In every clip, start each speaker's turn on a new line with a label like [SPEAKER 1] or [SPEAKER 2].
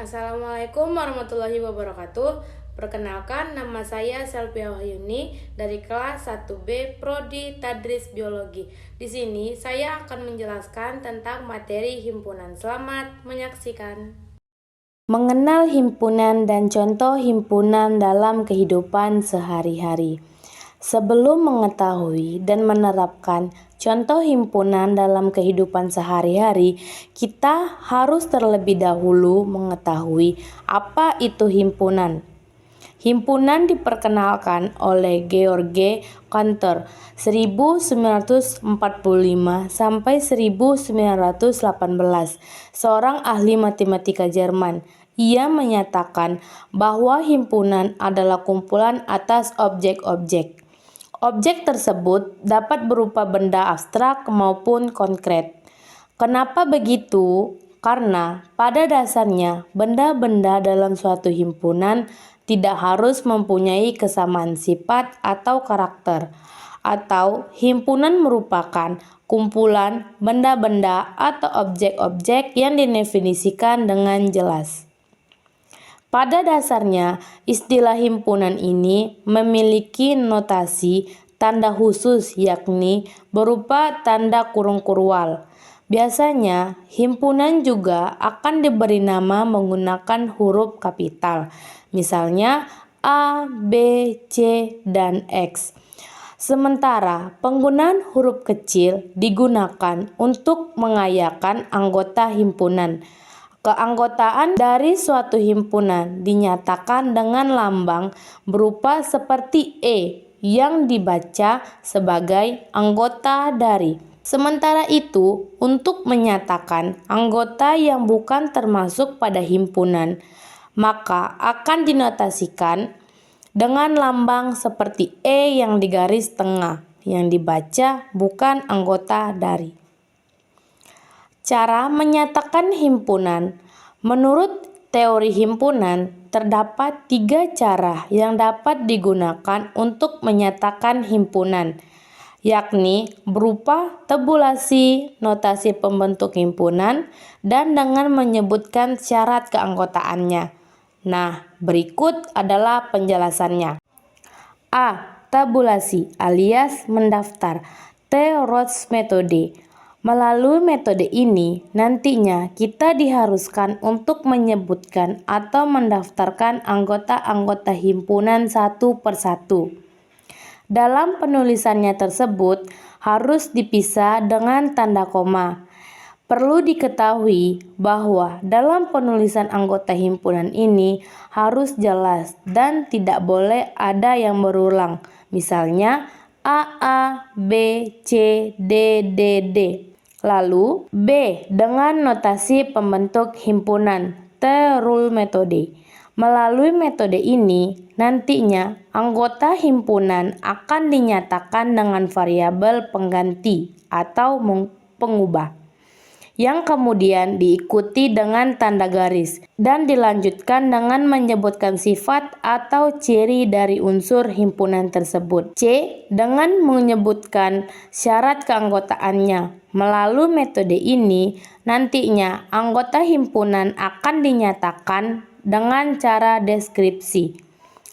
[SPEAKER 1] Assalamualaikum warahmatullahi wabarakatuh. Perkenalkan, nama saya Selvia Wahyuni dari kelas 1B Prodi Tadris Biologi. Di sini saya akan menjelaskan tentang materi himpunan. Selamat menyaksikan.
[SPEAKER 2] Mengenal himpunan dan contoh himpunan dalam kehidupan sehari-hari. Sebelum mengetahui dan menerapkan contoh himpunan dalam kehidupan sehari-hari, kita harus terlebih dahulu mengetahui apa itu himpunan. Himpunan diperkenalkan oleh George Cantor 1945 sampai 1918, seorang ahli matematika Jerman. Ia menyatakan bahwa himpunan adalah kumpulan atas objek-objek. Objek tersebut dapat berupa benda abstrak maupun konkret. Kenapa begitu? Karena pada dasarnya benda-benda dalam suatu himpunan tidak harus mempunyai kesamaan sifat atau karakter, atau himpunan merupakan kumpulan benda-benda atau objek-objek yang didefinisikan dengan jelas. Pada dasarnya, istilah himpunan ini memiliki notasi tanda khusus, yakni berupa tanda kurung kurwal. Biasanya, himpunan juga akan diberi nama menggunakan huruf kapital, misalnya A, B, C, dan X. Sementara penggunaan huruf kecil digunakan untuk mengayakan anggota himpunan. Keanggotaan dari suatu himpunan dinyatakan dengan lambang berupa seperti E yang dibaca sebagai anggota dari. Sementara itu, untuk menyatakan anggota yang bukan termasuk pada himpunan, maka akan dinotasikan dengan lambang seperti E yang digaris tengah, yang dibaca bukan anggota dari. Cara menyatakan himpunan. Menurut teori himpunan, terdapat 3 cara yang dapat digunakan untuk menyatakan himpunan, yakni berupa tabulasi, notasi pembentuk himpunan, dan dengan menyebutkan syarat keanggotaannya. Nah, berikut adalah penjelasannya. A. Tabulasi alias mendaftar. T. Roche metode. Melalui metode ini, nantinya kita diharuskan untuk menyebutkan atau mendaftarkan anggota-anggota himpunan satu persatu. Dalam penulisannya tersebut harus dipisah dengan tanda koma. Perlu diketahui bahwa dalam penulisan anggota himpunan ini harus jelas dan tidak boleh ada yang berulang. Misalnya A, B, C, D, D, D. Lalu B dengan notasi pembentuk himpunan T. Rule metode. Melalui metode ini, nantinya anggota himpunan akan dinyatakan dengan variabel pengganti atau pengubah, yang kemudian diikuti dengan tanda garis dan dilanjutkan dengan menyebutkan sifat atau ciri dari unsur himpunan tersebut. C. Dengan menyebutkan syarat keanggotaannya. Melalui metode ini, nantinya anggota himpunan akan dinyatakan dengan cara deskripsi.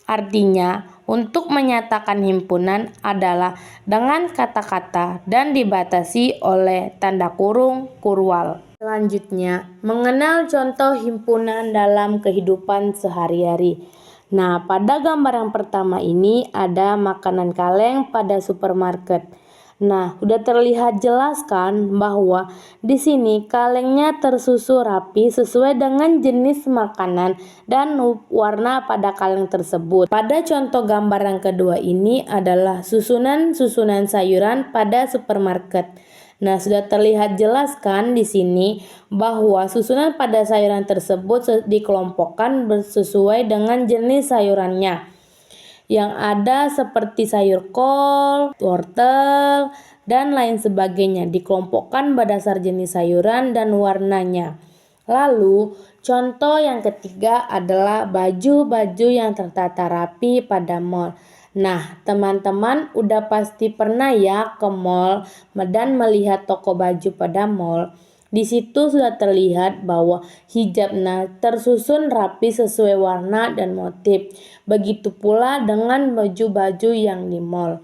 [SPEAKER 2] Artinya, untuk menyatakan himpunan adalah dengan kata-kata dan dibatasi oleh tanda kurung kurwal. Selanjutnya, mengenal contoh himpunan dalam kehidupan sehari-hari. Nah, pada gambar yang pertama ini ada makanan kaleng pada supermarket. Nah, udah terlihat jelas kan bahwa di sini kalengnya tersusun rapi sesuai dengan jenis makanan dan warna pada kaleng tersebut. Pada contoh gambar yang kedua ini adalah susunan-susunan sayuran pada supermarket. Nah, sudah terlihat jelas kan di sini bahwa susunan pada sayuran tersebut dikelompokkan sesuai dengan jenis sayurannya, yang ada seperti sayur kol, wortel, dan lain sebagainya, dikelompokkan berdasar jenis sayuran dan warnanya. Lalu, contoh yang ketiga adalah baju-baju yang tertata rapi pada mall. Nah, teman-teman udah pasti pernah ya ke mall dan melihat toko baju pada mall. Di situ sudah terlihat bahwa hijabnya tersusun rapi sesuai warna dan motif. Begitu pula dengan baju-baju yang di mall.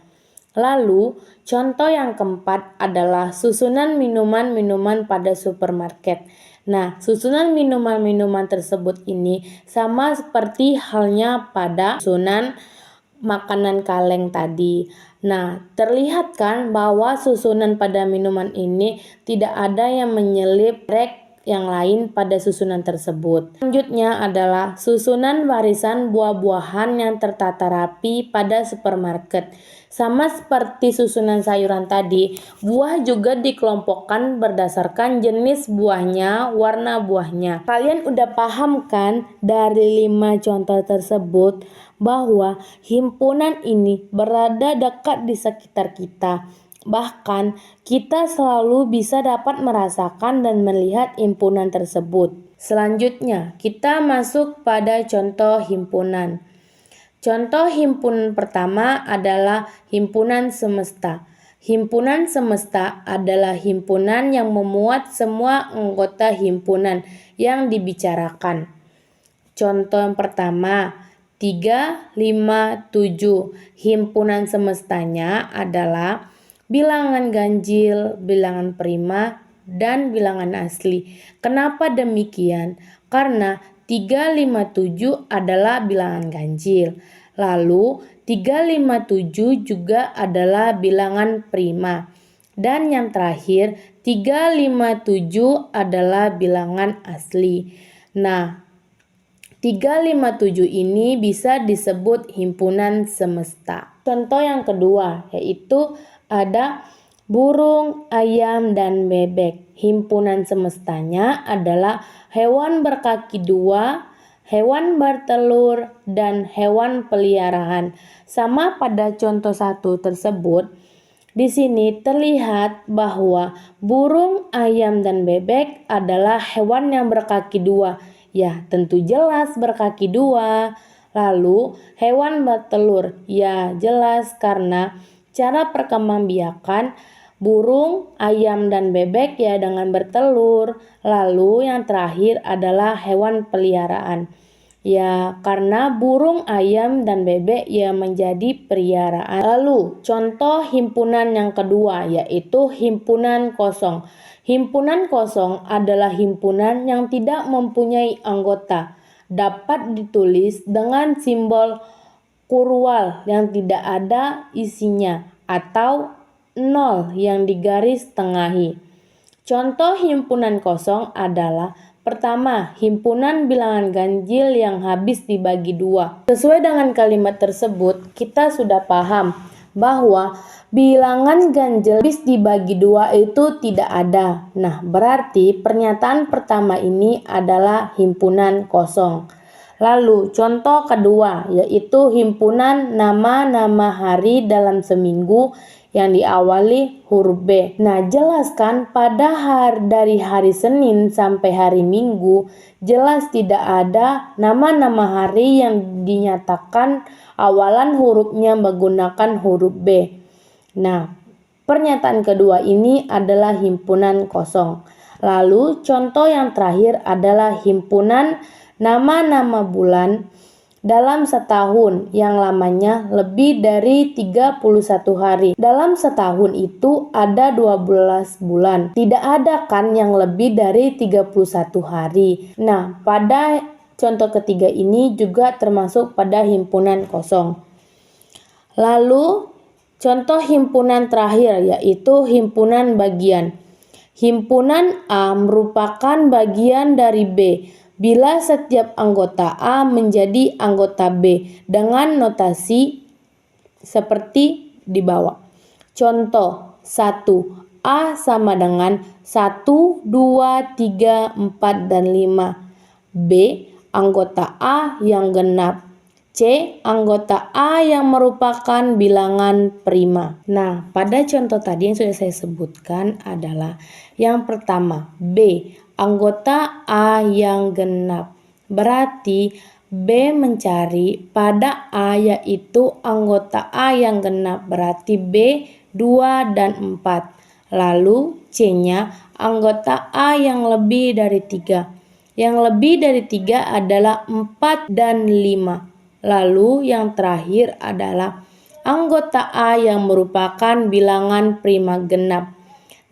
[SPEAKER 2] Lalu, contoh yang keempat adalah susunan minuman-minuman pada supermarket. Nah, susunan minuman-minuman tersebut ini sama seperti halnya pada susunan makanan kaleng tadi. Nah, terlihat kan bahwa susunan pada minuman ini tidak ada yang menyelip yang lain pada susunan tersebut. Selanjutnya adalah susunan barisan buah-buahan yang tertata rapi pada supermarket. Sama seperti susunan sayuran tadi, buah juga dikelompokkan berdasarkan jenis buahnya, warna buahnya. Kalian udah paham kan dari 5 contoh tersebut bahwa himpunan ini berada dekat di sekitar kita. Bahkan kita selalu bisa dapat merasakan dan melihat himpunan tersebut. Selanjutnya, kita masuk pada contoh himpunan. Contoh himpunan pertama adalah himpunan semesta. Himpunan semesta adalah himpunan yang memuat semua anggota himpunan yang dibicarakan. Contoh yang pertama, 3, 5, 7. Himpunan semestanya adalah bilangan ganjil, bilangan prima, dan bilangan asli. Kenapa demikian? Karena 3, 5, 7 adalah bilangan ganjil. Lalu 3, 5, 7 juga adalah bilangan prima. Dan yang terakhir 3, 5, 7 adalah bilangan asli. Nah, 3, 5, 7 ini bisa disebut himpunan semesta. Contoh yang kedua yaitu ada burung, ayam, dan bebek. Himpunan semestanya adalah hewan berkaki 2, hewan bertelur, dan hewan peliharaan. Sama pada contoh 1 tersebut, di sini terlihat bahwa burung, ayam, dan bebek adalah hewan yang berkaki 2. Ya, tentu jelas berkaki 2. Lalu, hewan bertelur. Ya, jelas karena cara perkembangbiakan burung, ayam, dan bebek ya dengan bertelur. Lalu yang terakhir adalah hewan peliharaan. Ya, karena burung, ayam, dan bebek ya menjadi peliharaan. Lalu, contoh himpunan yang kedua yaitu himpunan kosong. Himpunan kosong adalah himpunan yang tidak mempunyai anggota. Dapat ditulis dengan simbol kurwal yang tidak ada isinya atau 0 yang digaris tengahi. Contoh himpunan kosong adalah pertama, himpunan bilangan ganjil yang habis dibagi 2. Sesuai dengan kalimat tersebut, kita sudah paham bahwa bilangan ganjil habis dibagi 2 itu tidak ada. Nah, berarti pernyataan pertama ini adalah himpunan kosong. Lalu contoh kedua yaitu himpunan nama-nama hari dalam seminggu yang diawali huruf B. Nah, jelaskan pada dari hari Senin sampai hari Minggu jelas tidak ada nama-nama hari yang dinyatakan awalan hurufnya menggunakan huruf B. Nah, pernyataan kedua ini adalah himpunan kosong. Lalu contoh yang terakhir adalah himpunan nama-nama bulan dalam setahun yang lamanya lebih dari 31 hari. Dalam setahun itu ada 12 bulan. Tidak ada kan yang lebih dari 31 hari. Nah, pada contoh ketiga ini juga termasuk pada himpunan kosong. Lalu contoh himpunan terakhir yaitu himpunan bagian. Himpunan A merupakan bagian dari B bila setiap anggota A menjadi anggota B dengan notasi seperti di bawah. Contoh 1. A sama dengan 1, 2, 3, 4, dan 5. B. Anggota A yang genap. C. Anggota A yang merupakan bilangan prima. Nah, pada contoh tadi yang sudah saya sebutkan adalah yang pertama, B. Anggota A yang genap. Berarti B mencari pada A yaitu anggota A yang genap. Berarti B 2 dan 4. Lalu C-nya anggota A yang lebih dari 3. Yang lebih dari 3 adalah 4 dan 5. Lalu yang terakhir adalah anggota A yang merupakan bilangan prima genap.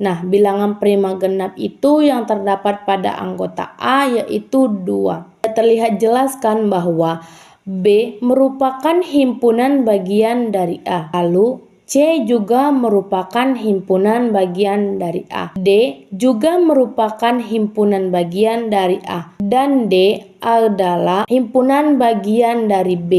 [SPEAKER 2] Nah, bilangan prima genap itu yang terdapat pada anggota A yaitu 2. Terlihat jelas kan bahwa B merupakan himpunan bagian dari A. Lalu C juga merupakan himpunan bagian dari A. D juga merupakan himpunan bagian dari A. Dan D adalah himpunan bagian dari B.